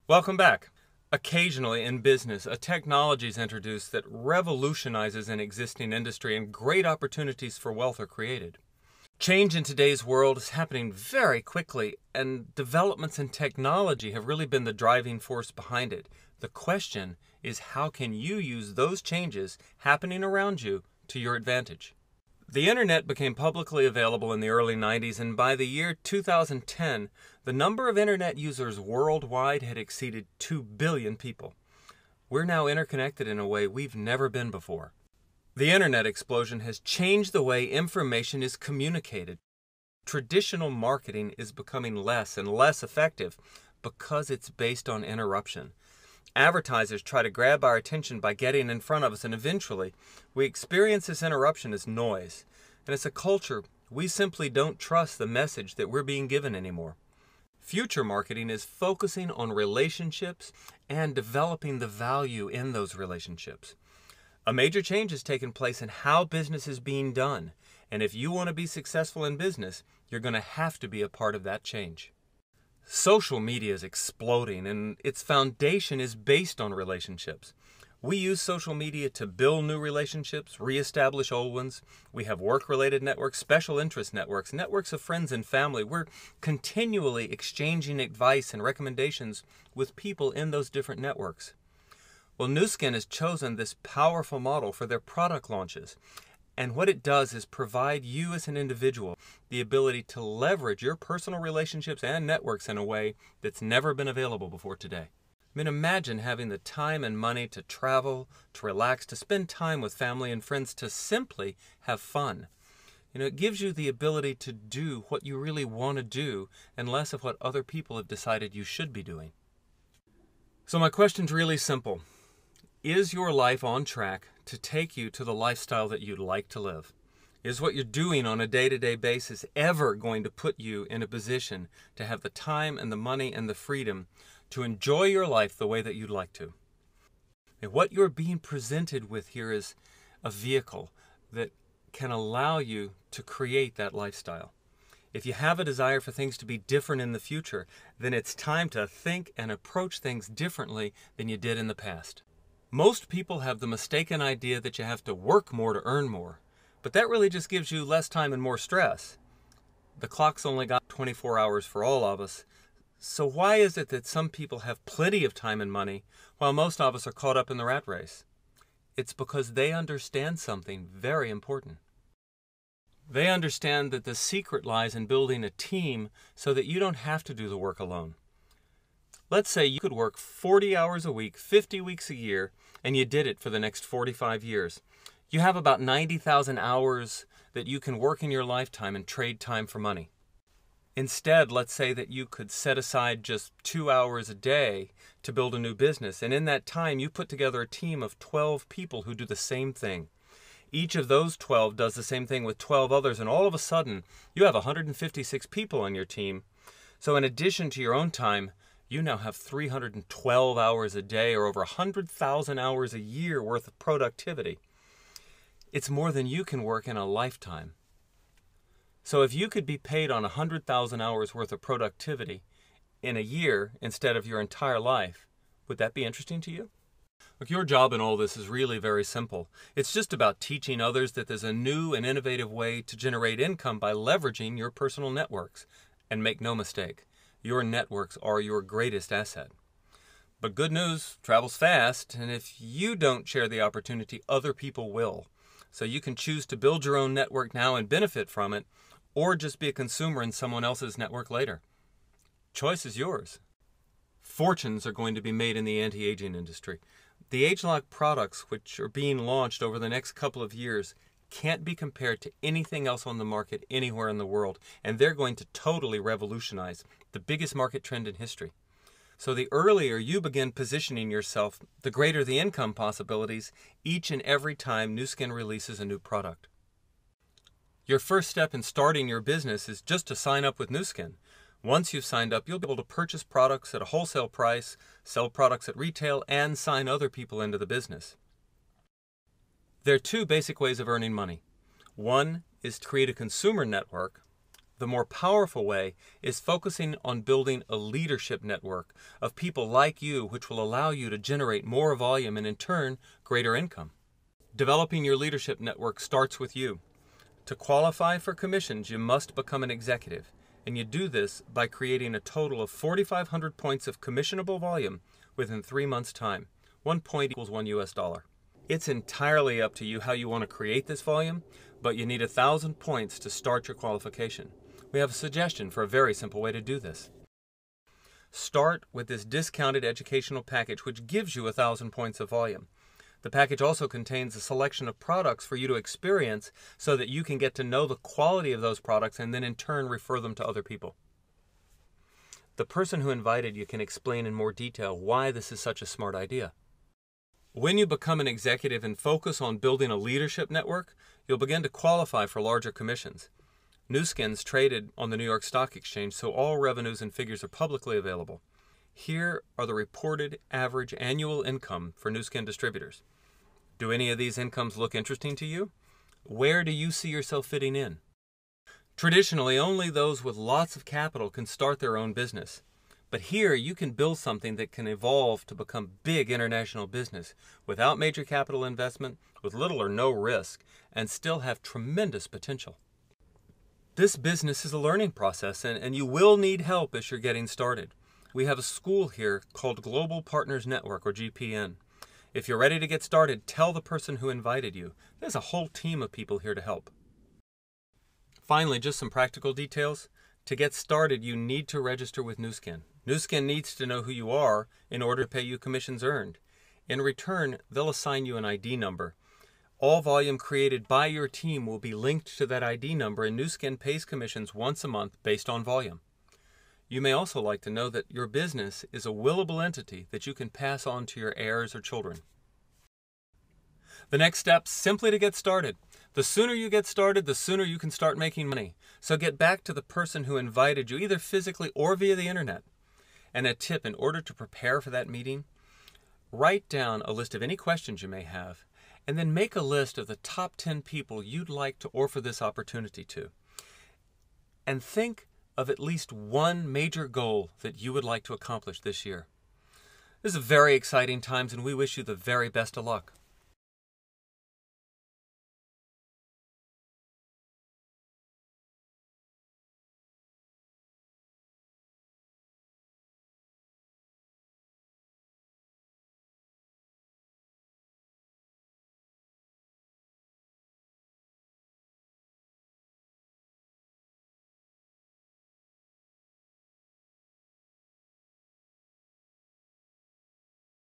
Welcome back. Occasionally in business, a technology is introduced that revolutionizes an existing industry and great opportunities for wealth are created. Change in today's world is happening very quickly, and developments in technology have really been the driving force behind it. The question is, how can you use those changes happening around you to your advantage? The internet became publicly available in the early 90s, and by the year 2010, the number of internet users worldwide had exceeded 2 billion people. We're now interconnected in a way we've never been before. The internet explosion has changed the way information is communicated. Traditional marketing is becoming less and less effective because it's based on interruption. Advertisers try to grab our attention by getting in front of us, and eventually we experience this interruption as noise. And as a culture, we simply don't trust the message that we're being given anymore. Future marketing is focusing on relationships and developing the value in those relationships. A major change has taken place in how business is being done, and if you want to be successful in business, you're going to have to be a part of that change. Social media is exploding, and its foundation is based on relationships. We use social media to build new relationships, reestablish old ones. We have work-related networks, special interest networks, networks of friends and family. We're continually exchanging advice and recommendations with people in those different networks. Well, Nu Skin has chosen this powerful model for their product launches. And what it does is provide you as an individual the ability to leverage your personal relationships and networks in a way that's never been available before today. I mean, imagine having the time and money to travel, to relax, to spend time with family and friends, to simply have fun. It gives you the ability to do what you really want to do and less of what other people have decided you should be doing. So my question's really simple. Is your life on track to take you to the lifestyle that you'd like to live? Is what you're doing on a day-to-day basis ever going to put you in a position to have the time and the money and the freedom to enjoy your life the way that you'd like to? And what you're being presented with here is a vehicle that can allow you to create that lifestyle. If you have a desire for things to be different in the future, then it's time to think and approach things differently than you did in the past. Most people have the mistaken idea that you have to work more to earn more, but that really just gives you less time and more stress. The clock's only got 24 hours for all of us, so why is it that some people have plenty of time and money while most of us are caught up in the rat race? It's because they understand something very important. They understand that the secret lies in building a team so that you don't have to do the work alone. Let's say you could work 40 hours a week, 50 weeks a year, and you did it for the next 45 years. You have about 90,000 hours that you can work in your lifetime and trade time for money. Instead, let's say that you could set aside just 2 hours a day to build a new business, and in that time you put together a team of 12 people who do the same thing. Each of those 12 does the same thing with 12 others, and all of a sudden you have 156 people on your team. So in addition to your own time, you now have 312 hours a day, or over 100,000 hours a year worth of productivity. It's more than you can work in a lifetime. So if you could be paid on 100,000 hours worth of productivity in a year instead of your entire life, would that be interesting to you? Look, your job in all this is really very simple. It's just about teaching others that there's a new and innovative way to generate income by leveraging your personal networks. And make no mistake, your networks are your greatest asset. But good news travels fast, and if you don't share the opportunity, other people will. So you can choose to build your own network now and benefit from it, or just be a consumer in someone else's network later. Choice is yours. Fortunes are going to be made in the anti-aging industry. The age-lock products which are being launched over the next couple of years can't be compared to anything else on the market anywhere in the world, and they're going to totally revolutionize the biggest market trend in history. So the earlier you begin positioning yourself, the greater the income possibilities each and every time Nu Skin releases a new product. Your first step in starting your business is just to sign up with Nu Skin. Once you've signed up, you'll be able to purchase products at a wholesale price, sell products at retail, and sign other people into the business. There are two basic ways of earning money. One is to create a consumer network. The The more powerful way is focusing on building a leadership network of people like you, which will allow you to generate more volume and in turn, greater income. Developing your leadership network starts with you. To qualify for commissions, you must become an executive, and you do this by creating a total of 4,500 points of commissionable volume within 3 months' time. 1 point equals $1. It's entirely up to you how you want to create this volume, but you need 1,000 points to start your qualification. We have a suggestion for a very simple way to do this. Start with this discounted educational package, which gives you 1,000 points of volume. The package also contains a selection of products for you to experience so that you can get to know the quality of those products and then in turn refer them to other people. The person who invited you can explain in more detail why this is such a smart idea. When you become an executive and focus on building a leadership network, you'll begin to qualify for larger commissions. Nu Skin's traded on the New York Stock Exchange, so all revenues and figures are publicly available. Here are the reported average annual income for Nu Skin distributors. Do any of these incomes look interesting to you? Where do you see yourself fitting in? Traditionally, only those with lots of capital can start their own business. But here you can build something that can evolve to become big international business without major capital investment, with little or no risk, and still have tremendous potential. This business is a learning process, and you will need help as you're getting started. We have a school here called Global Partners Network, or GPN. If you're ready to get started, tell the person who invited you. There's a whole team of people here to help. Finally, just some practical details. To get started, you need to register with Nu Skin. Nu Skin needs to know who you are in order to pay you commissions earned. In return, they'll assign you an ID number. All volume created by your team will be linked to that ID number, and Nu Skin pays commissions once a month based on volume. You may also like to know that your business is a willable entity that you can pass on to your heirs or children. The next step, simply to get started. The sooner you get started, the sooner you can start making money. So get back to the person who invited you, either physically or via the internet. And a tip, in order to prepare for that meeting, write down a list of any questions you may have, and then make a list of the top 10 people you'd like to offer this opportunity to. And think of at least one major goal that you would like to accomplish this year. This is very exciting times, and we wish you the very best of luck.